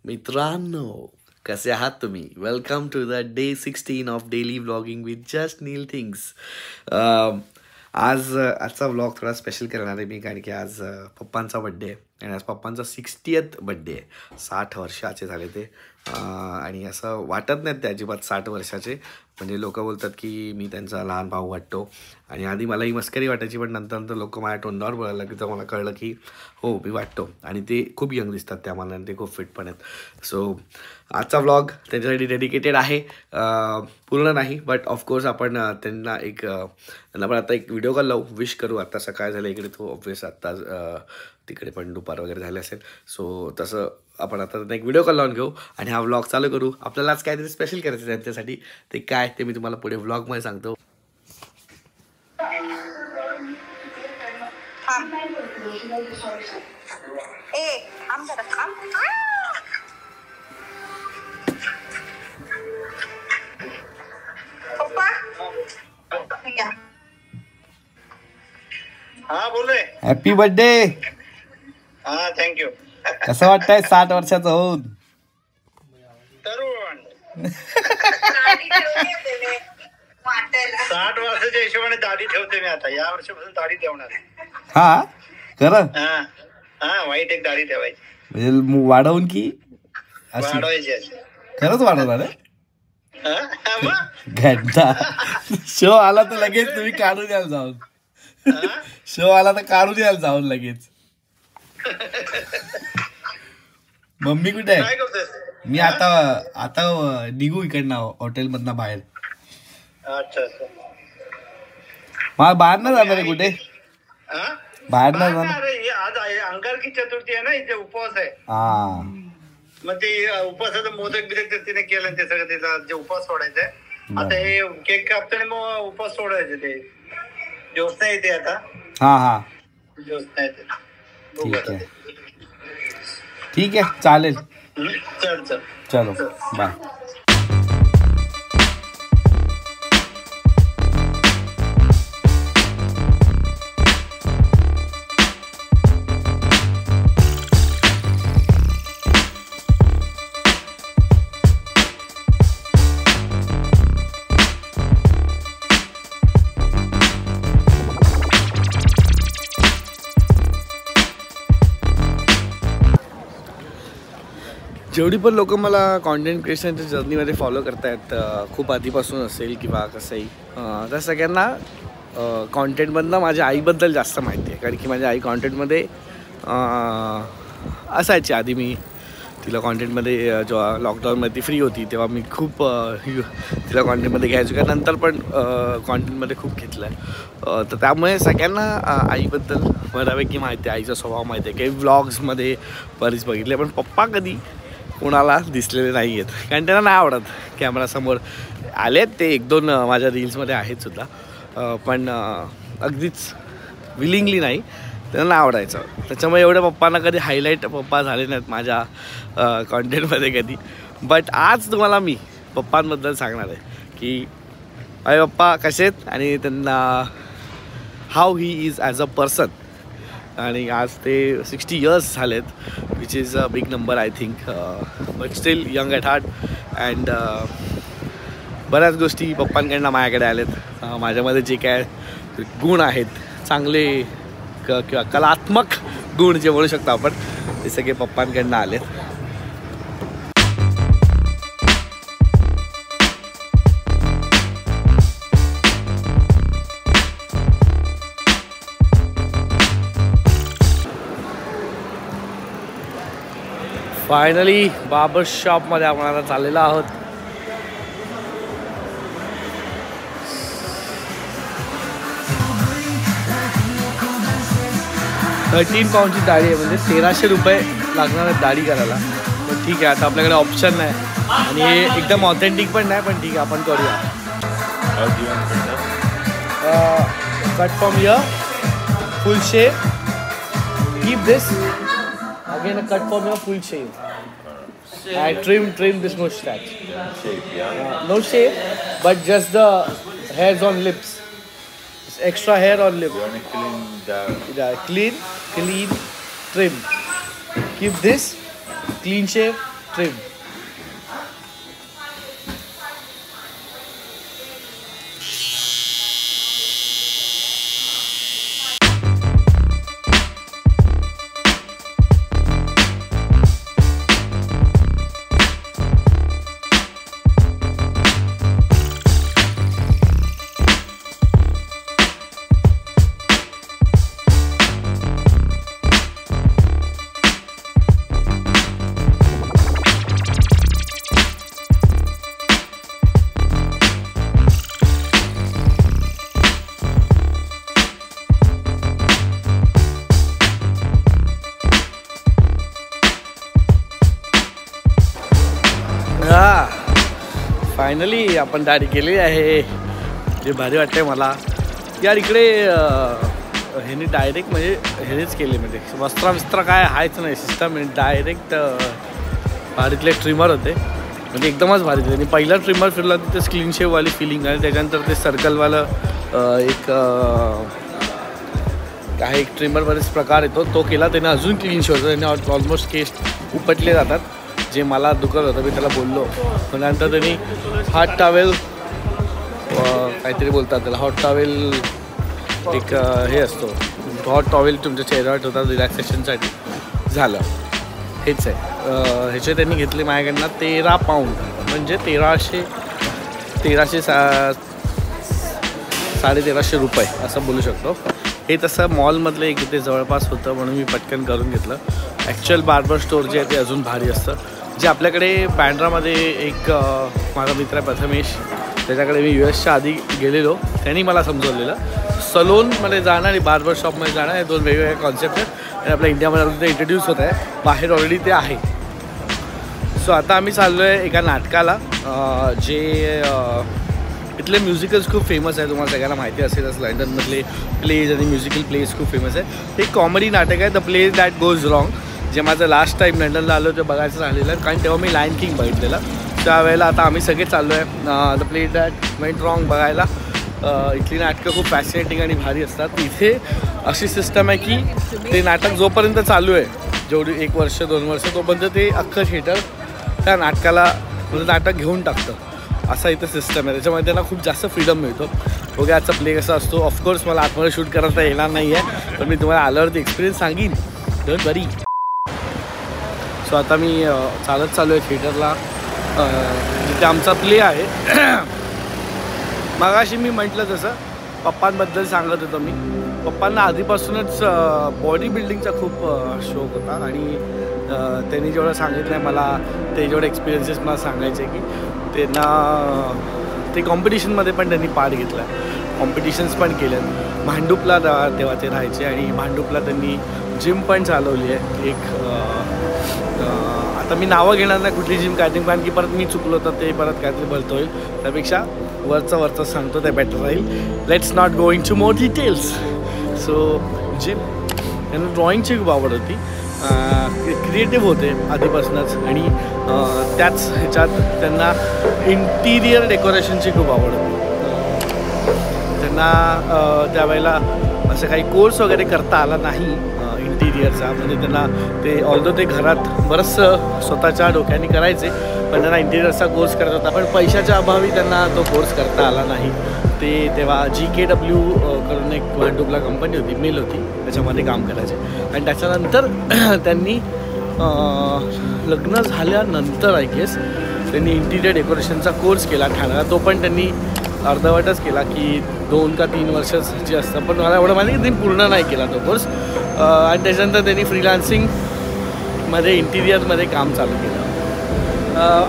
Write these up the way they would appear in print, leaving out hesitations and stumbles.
मित्रांनो, कसे आहात तुम्ही? Welcome to the day 16 of daily vlogging with just Neel things. आजचा व्लॉग थोडा स्पेशल करणार आहे मी, कारण की आज पप्पांचा बड्डे आहे आणि आज पप्पांचा 60th बड्डे आहे. 60 वर्षाचे झाले ते. आणि असं वाटत नाहीत ते अजिबात 60 वर्षाचे. म्हणजे लोक बोलतात की मी त्यांचा लहान भाऊ वाटतो, आणि आधी मला ही मस्करी वाटायची, पण नंतर लोक माझ्या तोंडावर बोलायला की तर मला कळलं की हो मी वाटतो. आणि ते खूप यंग दिसतात त्या मानाने, ते खूप फिट पण आहेत. सो आजचा व्लॉग त्यांच्यासाठी डेडिकेटेड आहे. पूर्ण नाही, बट ऑफकोर्स आपण त्यांना पण आता एक व्हिडिओ कॉल लावू, विश करू. आता सकाळ झालं इकडे, तो ऑब्वियस आत्ता तिकडे पण दुपार वगैरे झाले असेल. सो तसं आपण आता त्यांना एक व्हिडिओ कॉल लावून घेऊ आणि हा व्लॉग चालू करू. आपल्याला आज काहीतरी स्पेशल करायचं त्यांच्यासाठी. ते काय ते मी तुम्हाला पुढे व्लॉगमध्ये सांगतो. हा बोलतोय. Happy birthday. हा थँक्यू. कसं वाटतंय 60 वर्षाचं होऊन? तरुण 60 वर्षाच्या हिशोबाने दाढी ठेवते मी. आता या वर्षापासून दाढी ठेवणार. हा खरं? हा हा वाईट एक दाढी ठेवायची. म्हणजे वाढवून की वाढवायची अशी. खरंच वाढवणार आहे? मग घंटा शो आला तर लगेच तुम्ही काढून याल जाऊन. शो आला तर काढून याल जाऊन लगेच. मम्मी कुठे काय आहे? करतोय? मी आता निघू इकडनं हॉटेल मधनं बाहेर. अच्छा अच्छा. मला बाहेर ना जाणार आहे कुठे? हा? बाहेर ना बाहेर जाणार. अरे हे आज आहे अंगारकी चतुर्थी आहे ना, इथे उपवास आहे. हा मग ते उपवासाचं मोदक बिदक तिने केलं, ते सगळं त्याचा जे उपवास सोडायचंय. आता हे केक कापताना मग उपवास सोडायचे. ते ज्योत्स्ना येते आता. हा ज्योत्स्ना येते. ठीक आहे ठीक आहे चालेल. चल चल चलो बाय. जेवढी पण लोक मला कॉन्टेंट क्रिएशनच्या जर्नीमध्ये फॉलो करतायत, खूप आधीपासून असेल किंवा कसंही, त्या सगळ्यांना कॉन्टेंटमधनं माझ्या आईबद्दल जास्त माहिती आहे. कारण की माझ्या आई कॉन्टेंटमध्ये असायची. आधी मी तिला कॉन्टेंटमध्ये जेव्हा लॉकडाऊनमध्ये फ्री होती तेव्हा मी खूप तिला कॉन्टेंटमध्ये घ्यायचो. कारण नंतर पण कॉन्टेंटमध्ये खूप घेतलं आहे. तर त्यामुळे सगळ्यांना आईबद्दल बऱ्यापैकी माहिती आहे, आईचा स्वभाव माहिती आहे. काही व्लॉग्समध्ये बरीच बघितले, पण पप्पा कधी कोणाला दिसलेले नाही आहेत. कारण त्यांना नाही आवडत कॅमेरासमोर. आले आहेत ते 1-2 माझ्या रील्समध्ये आहेत सुद्धा, पण अगदीच विलिंगली नाही, त्यांना नाही आवडायचं. त्याच्यामुळे एवढ्या पप्पांना कधी हायलाईट पप्पा झाले नाहीत माझ्या कॉन्टेंटमध्ये कधी. बट आज तुम्हाला मी पप्पांबद्दल सांगणार आहे की माझे पप्पा कसे आहेत आणि त्यांना how he is as a person. आणि आज ते 60 years झालेत, which is a big number I think, but still young at heart. And बऱ्याच गोष्टी पप्पांकडनं माझ्याकडे आलेत. माझ्यामध्ये जे काय गुण आहेत, चांगले किंवा कलात्मक गुण जे म्हणू शकतो आपण, ते सगळे पप्पांकडनं आलेत. फायनली बार्बर शॉपमध्ये आपण आता चाललेलो आहोत. £13 दाढी आहे, म्हणजे 1300 रुपये लागणार आहेत दाढी करायला. पण ठीक आहे, आता आपल्याकडे ऑप्शन नाही आणि हे एकदम ऑथेंटिक पण नाही, पण ठीक आहे आपण करूया. Cut from here, full shave, keep this again, a cut from your full shave. I trim this mustache. Shape, yeah. No shave, but just the hairs on lips. It's extra hair on lip. You want to clean the... Yeah, clean, trim. Keep this, clean shave, trim. Finally आपण दाढी केली आहे. जे भारी वाटतंय मला यार. इकडे ह्याने डायरेक्ट म्हणजे हेच केले, म्हणजे वस्त्र काय आहेच नाही सिस्टम. डायरेक्ट भारीतले ट्रिमर होते, म्हणजे एकदमच भारी. त्यांनी पहिला ट्रिमर फिरला तिथे क्लीन शेववाली फिलिंग आहे. त्याच्यानंतर ते सर्कलवालं काही एक ट्रिमर बरेच प्रकार येतो तो केला त्याने. अजून क्लीन शेव होतं. त्याने ऑलमोस्ट केस उपटले जातात, जे मला दुखत होतं. मी त्याला बोललो. नंतर त्यांनी हॉट टॉवेल काहीतरी बोलतात त्याला, हॉट टॉवेल एक हे असतो, हॉट टॉवेल तुमच्या चेहऱ्यावर ठेवतात रिलॅक्सेशनसाठी. झालं हेच आहे. ह्याचे त्यांनी घेतले माझ्याकडनं 13 पाऊंड, म्हणजे 1300 रुपये असं बोलू शकतो. हे तसं मॉलमधलं एक इथे जवळपास होतं म्हणून मी पटकन करून घेतलं. ॲक्च्युअल बार्बर स्टोअर जे आहे ते अजून भारी असतं. जे आपल्याकडे बँड्रामध्ये एक माझा मित्र आहे प्रथमेश, त्याच्याकडे मी US आधी गेलेलो. त्यांनी मला समजवलेलं सलोनमध्ये जाणं आणि बार्बर शॉपमध्ये जाणं हे दोन वेगवेगळे कॉन्सेप्ट आहेत. आणि आपल्या इंडियामध्ये ते इंट्रोड्यूस होत आहे, बाहेर ऑलरेडी ते आहे. सो आता आम्ही चाललो आहे एका नाटकाला, जे इथले म्युझिकल्स खूप फेमस आहे. तुम्हाला सगळ्यांना माहिती असेलच, लंडनमधले प्लेज आणि म्युझिकल प्लेज खूप फेमस आहे. एक कॉमेडी नाटक आहे the play that goes wrong, जे माझं लास्ट टाईम लंडनला आलो ते बघायचं राहिलेलं आहे. कारण तेव्हा मी लायन किंग बघितलेलं. त्यावेळेला आता आम्ही सगळे चाललो आहे the play that went wrong बघायला. इथली नाटकं खूप फॅसिनेटिंग आणि भारी असतात. इथे अशी सिस्टम आहे की ते नाटक जोपर्यंत चालू आहे, जेवढी 1 वर्ष 2 वर्ष, तोपर्यंत ते अख्खं थिएटर त्या नाटकाला म्हणजे नाटक घेऊन टाकतं. असा इथं सिस्टम आहे. त्याच्यामध्ये त्यांना खूप जास्त फ्रीडम मिळतो. ओके, आजचा प्ले कसा असतो. ऑफकोर्स मला आतमध्ये शूट करता येणार नाही आहे, पण मी तुम्हाला आल्यावरती एक्सपिरियन्स सांगीन. Don't worry. सो आता मी चालत चालू आहे थिएटरला, जिथे आमचा प्ले आहे. मगाशी मी म्हटलं तसं पप्पांबद्दल सांगत होतो मी. पप्पांना आधीपासूनच बॉडी बिल्डिंगचा खूप शौक होता आणि त्यांनी जेवढं सांगितलं आहे मला, ते जेवढे एक्सपिरियन्सेस मला सांगायचे की त्यांना ते कॉम्पिटिशनमध्ये पण त्यांनी पार्ट घेतला आहे. कॉम्पिटिशन्स पण केल्यात. भांडूपला तेव्हा ते राहायचे आणि भांडूपला त्यांनी जिम पण चालवली आहे. आता मी नावं घेणार नाही कुठली जिम काय, कारण की परत मी चुकलो तर ते परत काहीतरी भरतो होईल. त्यापेक्षा वरचं सांगतो ते बेटर राहील. Let's not go into more details. So Jim, त्यांना ड्रॉइंगची खूप आवड होती. क्रिएटिव्ह होते आधीपासूनच आणि त्याच ह्याच्यात त्यांना इंटिरियर डेकोरेशनची खूप आवड होती. त्यांना त्यावेळेला असं काही कोर्स वगैरे करता आला नाही इंटिरियरचा. म्हणजे त्यांना ते ऑल्दो ते घरात बरंचसं स्वतःच्या डोक्याने करायचे, पण त्यांना इंटिरियरचा कोर्स करत होता. पण पैशाच्या अभावी त्यांना तो कोर्स करता आला नाही. ते तेव्हा GKW करून एक भांडूपला कंपनी होती, मिल होती, त्याच्यामध्ये काम करायचे. आणि त्याच्यानंतर त्यांनी लग्न झाल्यानंतर आय गेस त्यांनी इंटिरियर डेकोरेशनचा कोर्स केला ठाण्याला. तो पण त्यांनी अर्धवटच केला की 2 का 3 वर्षाची असतं, पण मला एवढं माहिती की त्यांनी पूर्ण नाही केला तो कोर्स. आणि त्याच्यानंतर त्यांनी फ्रीलान्सिंगमध्ये इंटिरियरमध्ये काम चालू केलं.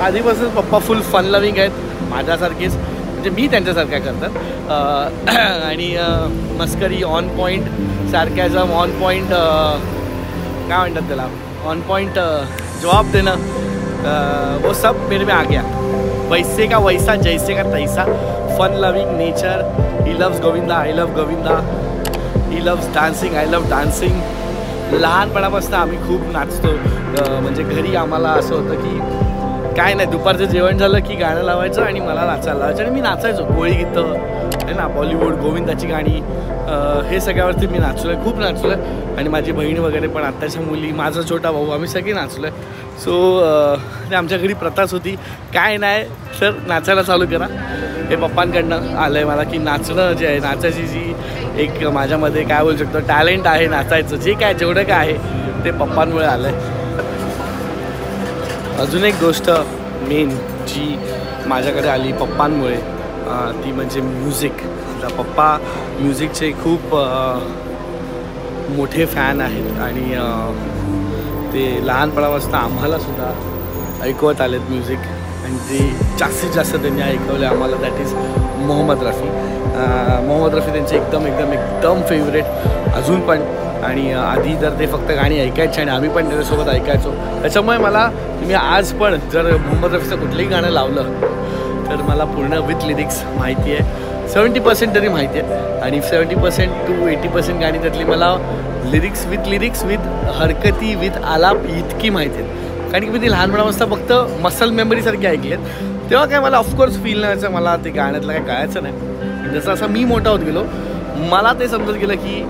आधीपासून पप्पा फुल फन लविंग आहेत, माझ्यासारखेच, म्हणजे मी त्यांच्यासारख्या करतात. आणि मस्करी on point, sarcasm on point, काय म्हणतात त्याला, ऑन पॉईंट जवाब देणं, वो सब मेरे में आ गया. वैसे का वैसा, जैसे का तैसा. Fun loving nature. He loves Govinda, I love Govinda. He loves dancing, I love dancing. लहानपणापासून आम्ही खूप नाचतो. म्हणजे घरी आम्हाला असं होतं की काय नाही, दुपारचं जेवण झालं की गाणं लावायचं आणि मला नाचायला लावायचं आणि मी नाचायचो. कोळी गीतं, आहे ना बॉलिवूड गोविंदाची गाणी, हे सगळ्यावरती मी नाचलो आहे, खूप नाचलो आहे. आणि माझी बहीण वगैरे पण, आत्ताच्या मुली, माझा छोटा भाऊ, आम्ही सगळे नाचलो आहे. सो आमच्या घरी प्रथाच होती, काय नाही तर नाचायला चालू करा. हे पप्पांकडनं आलं आहे मला की नाचणं जे आहे, नाचायची जी एक माझ्यामध्ये काय बोलू शकतो टॅलेंट आहे नाचायचं, जे काय जेवढं काय आहे ते पप्पांमुळे आलं आहे. अजून एक गोष्ट मेन जी माझ्याकडे आली पप्पांमुळे, ती म्हणजे म्युझिक. पप्पा म्युझिकचे खूप मोठे फॅन आहेत आणि ते लहानपणापासून आम्हालासुद्धा ऐकवत आलेत म्युझिक, आणि ते जास्तीत जास्त त्यांनी ऐकवले आम्हाला, दॅट इज मोहम्मद रफी. मोहम्मद रफी त्यांचे एकदम फेवरेट अजून पण. आणि आधी तर ते फक्त गाणी ऐकायचे आणि आम्ही पण त्याच्यासोबत ऐकायचो. त्याच्यामुळे मला मी आज पण जर मोहम्मद रफीचं कुठलंही गाणं लावलं तर मला पूर्ण विथ लिरिक्स माहिती आहे, 70% तरी माहिती आहे. आणि 70% to 80% गाणी त्यातली मला लिरिक्स विथ हरकती विथ आलाप इतकी माहिती आहेत. कारण की मी ती लहानपणापासून फक्त मसल मेमरीसारखी ऐकली आहेत. तेव्हा काय मला ऑफकोर्स फील नाही व्हायचं, मला ते गाण्यातलं काय कळायचं नाही. जसं असं मी मोठा होत गेलो, मला ते समजत गेलं की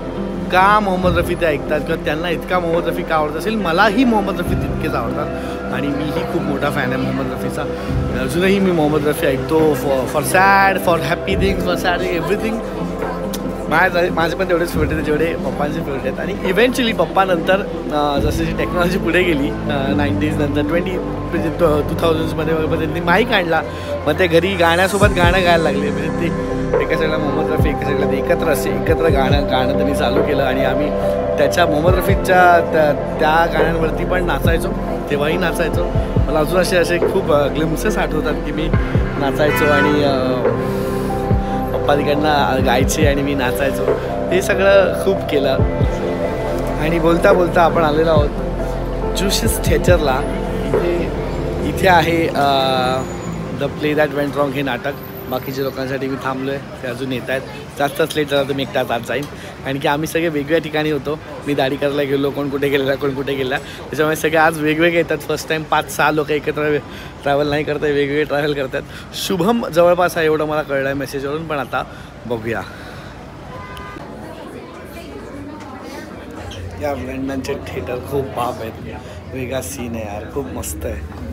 का मोहम्मद रफी ते ऐकतात किंवा त्यांना इतका मोहम्मद रफी का आवडत असेल, मलाही मोहम्मद रफी तितकेच आवडतात. आणि मीही खूप मोठा फॅन आहे मोहम्मद रफीचा. अजूनही मी मोहम्मद रफी ऐकतो, for sad, for happy things, for sad everything. माझे पण तेवढेच फेवरेट आहेत जेवढे पप्पांचे फेवरेट आहेत. आणि इव्हेंच्युअली पप्पानंतर जशी टेक्नॉलॉजी पुढे गेली 90s नंतर 2000मध्ये वगैरे त्यांनी माईक आणला, मग ते घरी गाण्यासोबत गाणं गायला लागले. म्हणजे ते एका साईडला मोहम्मद रफी, एका साईडला एकत्र गाणं त्यांनी चालू केलं. आणि आम्ही त्याच्या मोहम्मद रफीच्या त्या गाण्यांवरती पण नाचायचो, तेव्हाही नाचायचो. मला अजून असे खूप ग्लिम्सेस आठवतात की मी नाचायचो आणि पप्पा तिकडनं गायचे आणि मी नाचायचो. हे सगळं खूप केलं. आणि बोलता बोलता आपण आलेलो आहोत जुशिस थिएटरला. इथे आहे the play that went wrong हे नाटक. बाकीच्या लोकांसाठी मी थांबलो आहे, ते अजून येत आहेत. जास्तच लेट झाला तर मी एकटाच आज जाईन, कारण की आम्ही सगळे वेगवेगळ्या ठिकाणी होतो. मी दाढी करायला गेलो, कोण कुठे गेलेला, कोण कुठे गेला. त्याच्यामुळे सगळे आज वेगवेगळे येतात. फर्स्ट टाईम 5-6 लोक एकत्र ट्रॅव्हल नाही करतात, वेगवेगळे ट्रॅव्हल करतात. शुभम जवळपास आहे एवढं मला कळलं आहे मेसेजवरून. पण आता बघूया. या लंडनचे थिएटर खूप बाप आहेत, वेगळा सीन आहे यार, खूप मस्त आहे.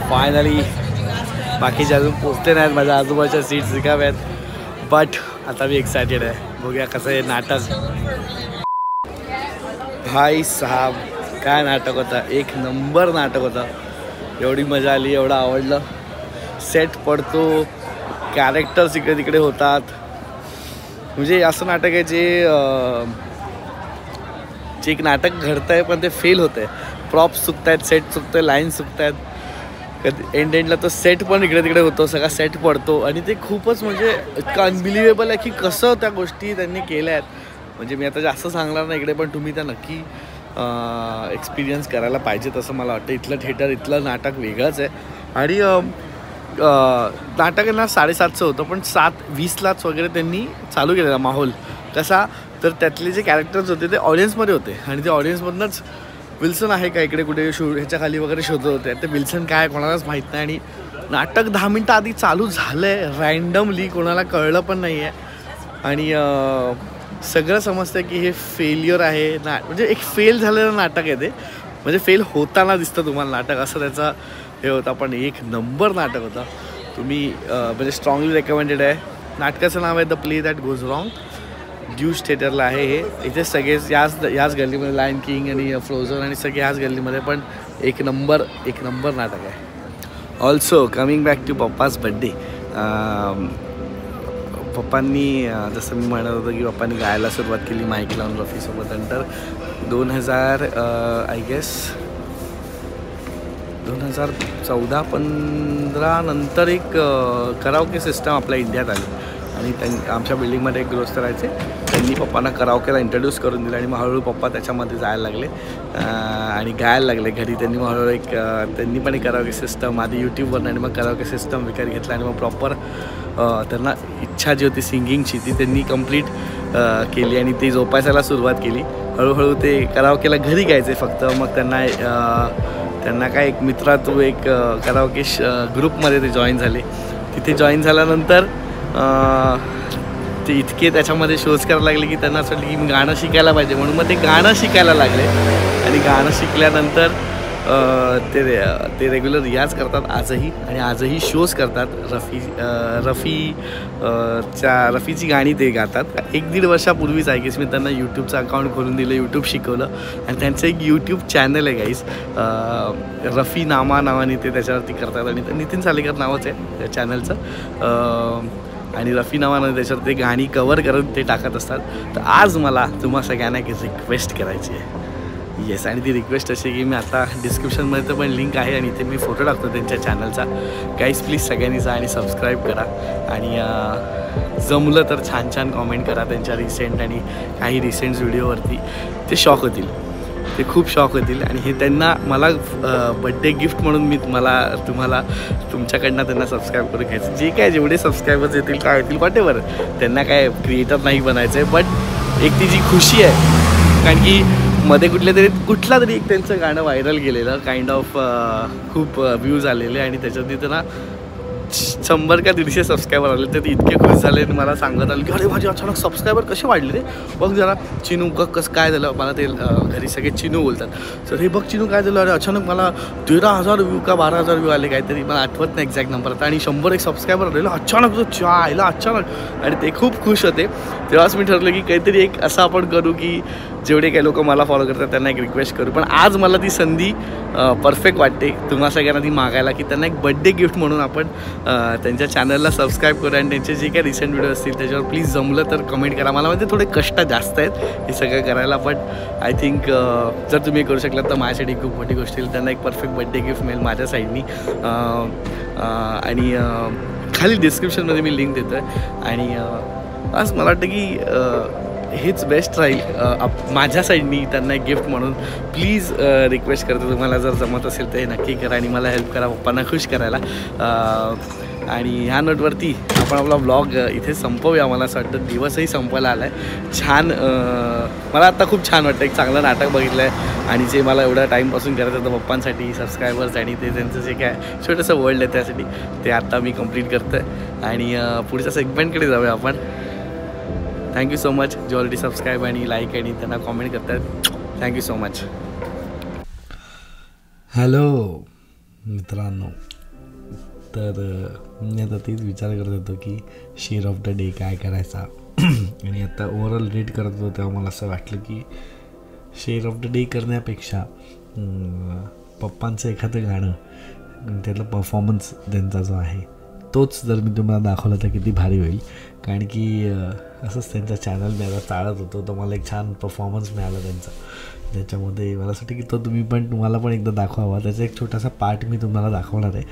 फायनली बाकीचे अजून पोचले नाहीत, माझ्या आजूबाजूच्या सीट्स रिकाम्या आहेत. बट आता मी एक्सायटेड आहे, बघूया कसं आहे नाटक. भाई साहब काय नाटक होतं, एक नंबर नाटक होतं. एवढी मजा आली, एवढं आवडलं. सेट पडतो, कॅरेक्टर्स इकडे तिकडे होतात. म्हणजे असं नाटक आहे जे एक नाटक घडतं आहे पण ते फेल होतं आहे. प्रॉप्स चुकत आहेत, सेट चुकतं आहे, लाईन चुकत आहेत. एंडला तो सेट पण इकडे तिकडे होतो, सगळा सेट पडतो. आणि ते खूपच म्हणजे इतकं अनबिलिव्हेबल आहे की कसं त्या गोष्टी त्यांनी केल्या आहेत. म्हणजे मी आता जास्त सांगणार नाही इकडे, पण तुम्ही त्या नक्की एक्सपिरियन्स करायला पाहिजेत असं मला वाटतं. इथलं थिएटर, इथलं नाटक वेगळंच आहे. आणि नाटक ना 7:30चं होतं, पण 7:20लाच वगैरे त्यांनी चालू केलेला माहोल. कसा तर त्यातले जे कॅरेक्टर्स होते ते ऑडियन्समध्ये होते, आणि ते ऑडियन्समधूनच विल्सन आहे का इकडे कुठे ह्याच्या खाली वगैरे शोधत होते. ते विल्सन काय कोणालाच माहीत नाही. आणि नाटक 10 मिनटं आधी चालू झालं आहे रँडमली, कोणाला कळलं पण नाही आहे. आणि सगळं समजतं की हे फेल्युअर आहे म्हणजे एक फेल झालेलं नाटक आहे ते. म्हणजे फेल होताना दिसतं तुम्हाला नाटक, असं त्याचा हे होतं. पण एक नंबर नाटक होता. तुम्ही म्हणजे स्ट्रॉंगली रेकमेंडेड आहे. नाटकाचं नाव आहे the play that goes wrong. ज्यूज थिएटरला आहे हे. इथे सगळे याच गल्लीमध्ये, लायन किंग आणि फ्रोझन आणि सगळे ह्याच गल्लीमध्ये. पण एक नंबर नाटक आहे. Also coming back to papa's birthday. पप्पांनी जसं मी म्हणत होतो की पप्पांनी गायला सुरुवात केली माईक लावून रफीसोबत. नंतर 2000 आय गेस 2014-15 नंतर एक कराओके सिस्टम आपल्या इंडियात आली. आणि आमच्या बिल्डिंगमध्ये एक गृहस्थ राहायचे, त्यांनी पप्पांना कराओकेला इंट्रोड्यूस करून दिलं आणि मग हळूहळू पप्पा त्याच्यामध्ये जायला लागले आणि गायला लागले घरी. त्यांनी मग हळूहळू त्यांनी पण एक कराओके सिस्टम आधी यूट्यूबवरून आणि मग कराओके सिस्टम विकत घेतला आणि मग प्रॉपर त्यांना इच्छा जी होती सिंगिंगची ती त्यांनी कंप्लीट केली आणि ती जोपासायला सुरुवात केली. हळूहळू ते कराओकेला घरी गायचे फक्त. मग त्यांना काय एक मित्रात एक कराओके ग्रुपमध्ये ते जॉईन झाले. तिथे जॉईन झाल्यानंतर ते इतके त्याच्यामध्ये शोज करायला लागले की त्यांना असं वाटलं की मी गाणं शिकायला पाहिजे, म्हणून मग ते गाणं शिकायला लागले. आणि गाणं शिकल्यानंतर ते रेग्युलर रियाज करतात आजही आणि आजही शोज करतात. रफीची गाणी ते गातात. 1-1.5 वर्षापूर्वीच आहे की मी त्यांना यूट्यूबचं अकाउंट खोलून दिलं, यूट्यूब शिकवलं आणि त्यांचं एक यूट्यूब चॅनल आहे गाईस, रफी नामा नावाने ते त्याच्यावरती करतात आणि नितीन सालेकर नावच आहे चॅनलचं आणि रफी नावानं त्याच्यावर ते गाणी कवर करून ते टाकत असतात. तर आज मला तुम्हा सगळ्यांना एक रिक्वेस्ट करायची आहे. येस, आणि ती रिक्वेस्ट अशी की मी आता डिस्क्रिप्शनमध्ये तर पण लिंक आहे आणि इथे मी फोटो टाकतो त्यांच्या चॅनलचा. गाईज प्लीज सगळ्यांनी जा आणि सबस्क्राईब करा आणि जमलं तर छान छान कॉमेंट करा त्यांच्या रिसेंट आणि काही रिसेंट व्हिडिओवरती. ते शॉक होतील, ते खूप शॉक होतील आणि हे त्यांना मला बड्डे गिफ्ट म्हणून मी तुम्हाला तुमच्याकडनं त्यांना सबस्क्राईब करून घ्यायचं. जे काय जेवढे सबस्क्रायबर्स येतील काय येतील वॉटेवर, त्यांना काय क्रिएटर नाही बनायचं आहे, बट एक ती जी खुशी आहे कारण की मध्ये कुठला तरी एक त्यांचं गाणं व्हायरल गेलेलं काइंड ऑफ खूप व्ह्यूज आलेले आणि त्याच्यात त्यांना 100 का 150 सबस्क्रायबर आले. तर ते इतके खुश झाले आणि मला सांगत आले की अरे माझे अचानक सबस्क्रायबर कसे वाढले रे, बघ जरा चिनू कसं काय झालं. मला ते घरी सगळे चिनू बोलतात. तर हे बघ चिनू काय झालं, अरे अचानक मला 13,000 व्ह्यू का 12,000 व्ह्यू आले काहीतरी, मला आठवत नाही एक्झॅक्ट नंबर आता, आणि 100 सबस्क्रायबर आलेलं अचानक अचानक आणि ते खूप खुश होते. तेव्हाच मी ठरलं की काहीतरी एक असं आपण करू की जेवढे काही लोक मला फॉलो करतात त्यांना एक रिक्वेस्ट करू. पण आज मला ती संधी परफेक्ट वाटते तुम्हा सगळ्यांना ती मागायला की त्यांना एक बड्डे गिफ्ट म्हणून आपण त्यांच्या चॅनलला सबस्क्राईब करू आणि त्यांचे जे काही रिसेंट व्हिडिओ असतील त्याच्यावर प्लीज जमलं तर कमेंट करा. मला माहिती थोडे कष्ट जास्त आहेत हे सगळं करायला, बट आय थिंक जर तुम्ही करू शकलात तर माझ्यासाठी खूप मोठी गोष्ट येईल. त्यांना एक परफेक्ट बड्डे गिफ्ट मिळेल माझ्या साईडनी आणि खाली डिस्क्रिप्शनमध्ये मी लिंक देतो आहे. आणि आज मला वाटतं की हेच बेस्ट राहील माझ्या साईडनी त्यांना एक गिफ्ट म्हणून. प्लीज रिक्वेस्ट करतो तुम्हाला जर जमत असेल तर हे नक्की करा आणि मला हेल्प करा पप्पांना खुश करायला. आणि ह्या नोटवरती आपण आपला ब्लॉग इथे संपवूया. मला असं वाटतं दिवसही संपायला आला आहे. छान मला आत्ता खूप छान वाटतं, एक चांगलं नाटक बघितलं आहे आणि जे मला एवढ्या टाईमपासून करायचं होतं पप्पांसाठी, सबस्क्रायबर्स आणि ते त्यांचं जे काय छोटंसं वर्ल्ड आहे त्यासाठी ते आत्ता मी कंप्लीट करतो आहे. आणि पुढच्या सेगमेंटकडे जाऊया आपण. थँक्यू सो मच जे ऑलरेडी सबस्क्राईब आणि लाईक आणि त्यांना कॉमेंट करतात. Thank you so much. हॅलो मित्रांनो, तर मी आता तेच विचार करत होतो की शेअर ऑफ द डे काय करायचा आणि आता ओव्हरऑल रेट करत होतो तेव्हा मला असं वाटलं की शेअर ऑफ द डे करण्यापेक्षा पप्पांचं एखादं गाणं त्यातला परफॉर्मन्स त्यांचा जो आहे तोच जर मी तुम्हाला दाखवला तर किती भारी होईल. कारण की असंच त्यांचा चॅनल मी आता चालत होतो तर मला एक छान परफॉर्मन्स मिळाला त्यांचा, ज्याच्यामध्ये मला असं वाटतं की तो तुम्हाला पण एकदा दाखवावा. त्याचा एक छोटासा पार्ट मी तुम्हाला दाखवणार आहे,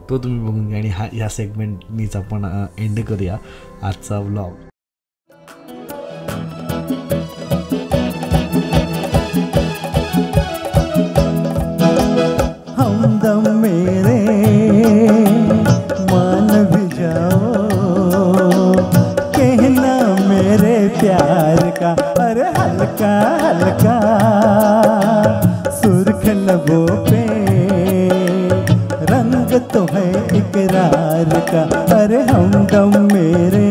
तो तुम्ही बघून घ्या. आणि ह्या सेगमेंटनीच आपण एंड करूया आजचा व्लॉग. हमदम मेरे मान भी जाओ, कहना मेरे प्यार का, अरे हल्का हल्का सुर्ख लबों पे रंग तो है इकरार का. अरे हमदम मेरे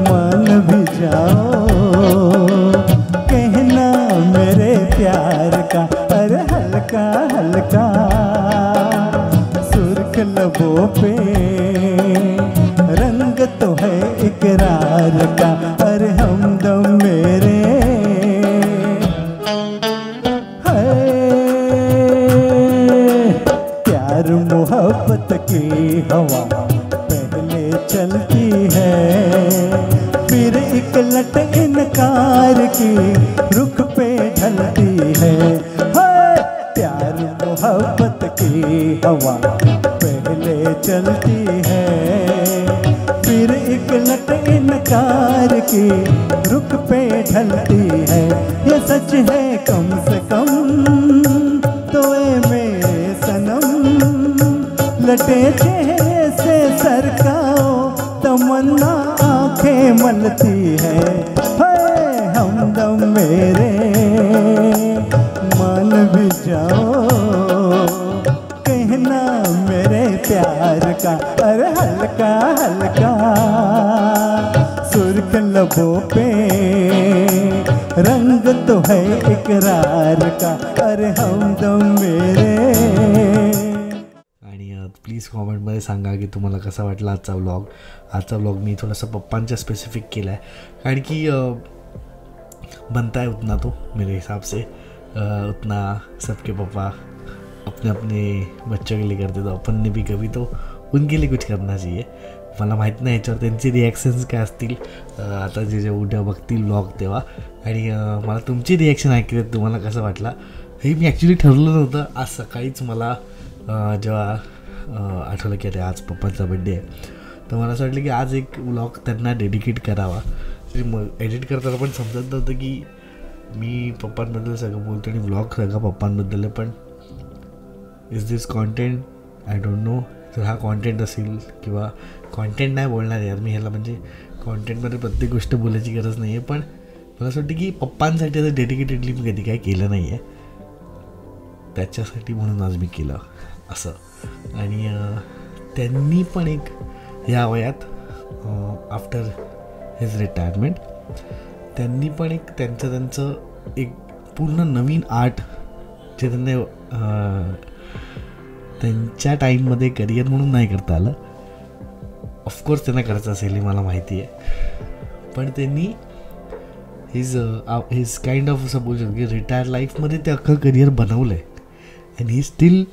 मान भी जाओ, कहना मेरे प्यार का, अरे हल्का हल्का सुर्ख लबों पे रंग तो है इकरार का. अरे हमदम मेरे है प्यार मोहब्बत की हवा पहले चलती है, फिर एक लट इनकार की रुख पे ढलती है. प्यार मोहब्बत की हवा पहले चलती है, नकार की रुख पे ढलती है, ये सच है कम से कम। तो ए मेरे सनम लटे चेहरे से सरकाओ, तमन्ना आंखें मलती है। हमदम मेरे मान भी जाओ, कहना मेरे प्यार का, अरे हल्का हल्का सुर्ख लबों पे रंग तो है इकरार का, अरे हमदम मेरे। आणि प्लीज कॉमेंटमध्ये सांगा की तुम्हाला कसा वाटला आजचा व्लॉग. आजचा व्लॉग मी थोडासा पप्पांच्या स्पेसिफिक केला आहे, कारण की बनता है उतना तो मेरे हिसाब से उतना सबके पापा अपने अपने बच्चों के लिए करते, तो अपन ने भी कभी तो उनके लिए कुछ करना चाहिए. मला माहीत नाही याच्यावर त्यांचे रिॲक्शन्स काय असतील आता जे उद्या बघतील व्लॉग तेव्हा. आणि मला तुमची रिॲक्शन ऐकली, तुम्हाला कसं वाटला हे मी ॲक्च्युली ठरवलं नव्हतं. आज सकाळीच मला जेव्हा आठवलं की अरे आज पप्पांचा बड्डे आहे, तर मला असं वाटलं की आज एक व्लॉग त्यांना डेडिकेट करावा. मग एडिट करताना पण समजत नव्हतं की मी पप्पांबद्दल सगळं बोलतो आणि व्लॉग सगळं पप्पांबद्दल आहे, पण is this content I don't know. जर हा कॉन्टेंट असेल किंवा कॉन्टेंट नाही बोलणार यार मी ह्याला, म्हणजे कॉन्टेंटमध्ये प्रत्येक गोष्ट बोलायची गरज नाही आहे, पण मला असं वाटतं की पप्पांसाठी असं डेडिकेटेडली मी कधी काय केलं नाही आहे, त्याच्यासाठी म्हणून आज मी केलं असं. आणि त्यांनी पण एक या वयात आफ्टर हिज रिटायरमेंट त्यांनी पण एक त्यांचं एक पूर्ण नवीन आर्ट जे त्यांना त्यांच्या टाईममध्ये करिअर म्हणून नाही करता आलं. ऑफकोर्स त्यांना करायचं असेल हे मला माहिती आहे, पण त्यांनी हिज काइंड ऑफ असं बोलू शकतो की रिटायर लाईफमध्ये ते अख्खं करिअर बनवलं आहे and he steel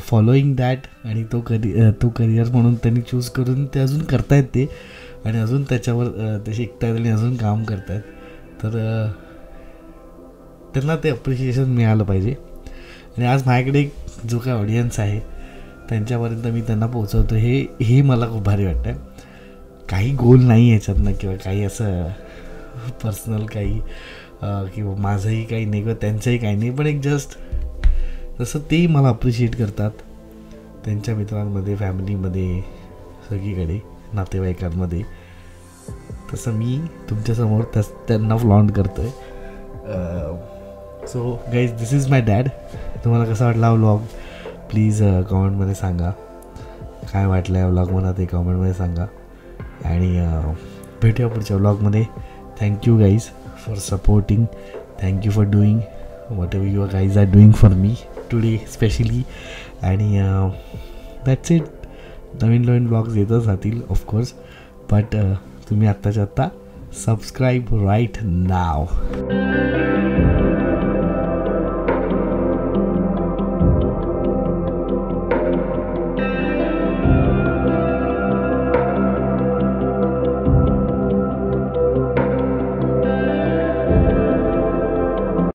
following that. आणि तो करिअर म्हणून त्यांनी चूज करून ते अजून करतायत ते, आणि अजून त्याच्यावर ते शिकतायत आणि अजून काम करतायत. तर त्यांना ते अप्रिशिएशन मिळालं पाहिजे. आणि आज माझ्याकडे एक जो काय ऑडियन्स आहे त्यांच्यापर्यंत मी त्यांना पोहोचवतो हे मला खूप भारी वाटतं आहे. काही गोल नाही याच्यातनं किंवा काही असं पर्सनल काही किंवा माझंही काही नाही किंवा त्यांचंही काही नाही, पण एक जस्ट तसं तेही मला अप्रिशिएट करतात त्यांच्या मित्रांमध्ये, फॅमिलीमध्ये, सगळीकडे नातेवाईकांमध्ये. तसं मी तुमच्यासमोर त्यांना फ्लॉन्ट करतो आहे. So guys this is my dad. तुम्हाला कसा वाटला हा व्लॉग प्लीज कॉमेंटमध्ये सांगा. काय वाटलं या व्लॉग मला ते कॉमेंटमध्ये सांगा. आणि भेटूया पुढच्या व्लॉगमध्ये. Thank you guys for supporting. Thank you for doing whatever you guys are doing for me today specially. आणि दॅट्स इट. नवीन ब्लॉग्स येतच राहतील ऑफकोर्स, बट तुम्ही आत्ताच्या आत्ता सबस्क्राईब राईट नाव.